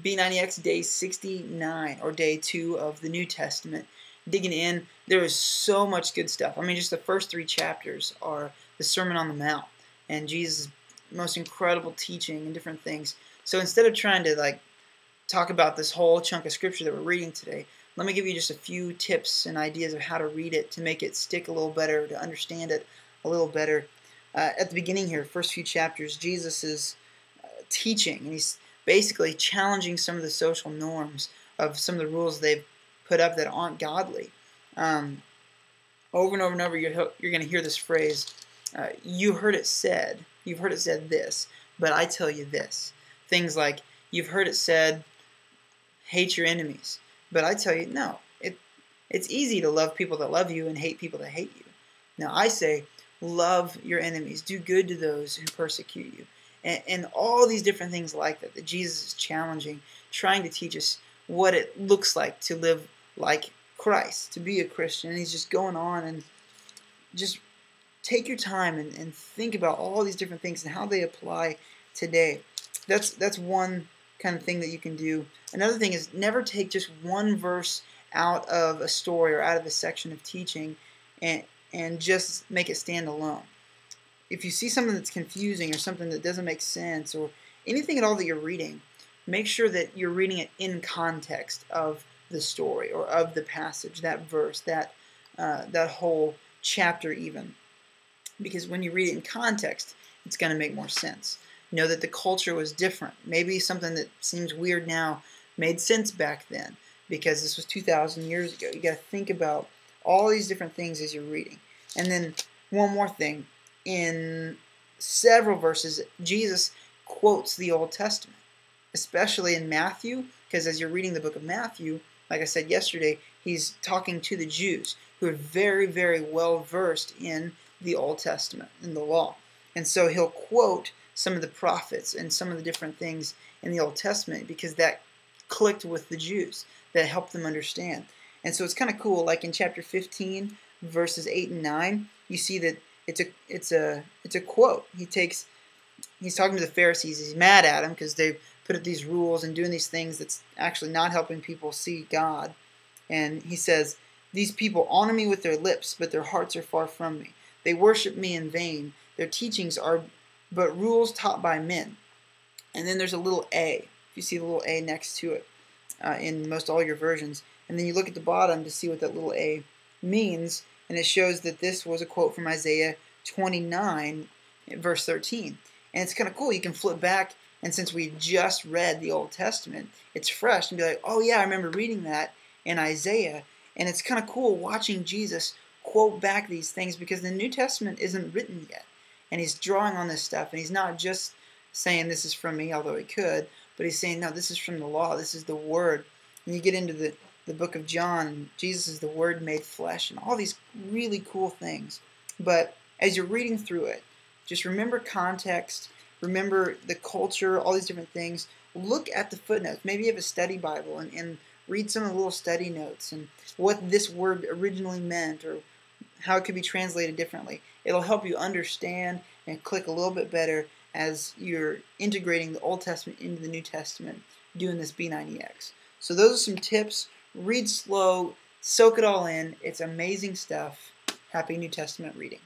B90X day 69, or day 2 of the New Testament. Digging in, there is so much good stuff. I mean, just the first 3 chapters are the Sermon on the Mount and Jesus' most incredible teaching and different things. So instead of trying to talk about this whole chunk of scripture that we're reading today, let me give you just a few tips and ideas of how to read it to make it stick a little better, to understand it a little better. At the beginning here, first few chapters, Jesus is teaching, and he's basically challenging some of the social norms of some of the rules they've put up that aren't godly. Over and over and over, you're going to hear this phrase, you've heard it said this, but I tell you this. Things like, you've heard it said, hate your enemies, but I tell you, no. It's easy to love people that love you and hate people that hate you. Now I say, love your enemies, do good to those who persecute you. And all these different things like that Jesus is challenging, trying to teach us what it looks like to live like Christ, to be a Christian. And he's just going on, and just take your time and think about all these different things and how they apply today. That's one kind of thing that you can do. Another thing is, never take just one verse out of a story or out of a section of teaching and just make it stand alone. If you see something that's confusing or something that doesn't make sense or anything at all that you're reading, make sure that you're reading it in context of the story or of the passage, that verse, that whole chapter even. Because when you read it in context, it's going to make more sense. Know that the culture was different. Maybe something that seems weird now made sense back then, because this was 2,000 years ago. You got to think about all these different things as you're reading. And then one more thing. In several verses, Jesus quotes the Old Testament, especially in Matthew, because as you're reading the book of Matthew, like I said yesterday, he's talking to the Jews who are very, very well versed in the Old Testament, in the law. And so he'll quote some of the prophets and some of the different things in the Old Testament because that clicked with the Jews, that helped them understand. And so it's kind of cool, like in chapter 15, verses 8 and 9, you see that it's a quote. He's talking to the Pharisees. He's mad at them because they've put up these rules and doing these things that's actually not helping people see God. And he says, these people honor me with their lips, but their hearts are far from me. They worship me in vain. Their teachings are but rules taught by men. And then there's a little A. You see the little A next to it in most all your versions. And then you look at the bottom to see what that little A means. And it shows that this was a quote from Isaiah 29, verse 13. And it's kind of cool. You can flip back, and since we just read the Old Testament, it's fresh, and be like, oh yeah, I remember reading that in Isaiah. And it's kind of cool watching Jesus quote back these things, because the New Testament isn't written yet. And he's drawing on this stuff, and he's not just saying this is from me, although he could, but he's saying, no, this is from the law, this is the Word. And you get into the book of John, and Jesus is the Word made flesh, and all these really cool things. But as you're reading through it, just remember context, remember the culture, all these different things. Look at the footnotes. Maybe you have a study Bible and read some of the little study notes and what this word originally meant or how it could be translated differently. It'll help you understand and click a little bit better as you're integrating the Old Testament into the New Testament, doing this B90X. So those are some tips. Read slow, soak it all in. It's amazing stuff. Happy New Testament reading.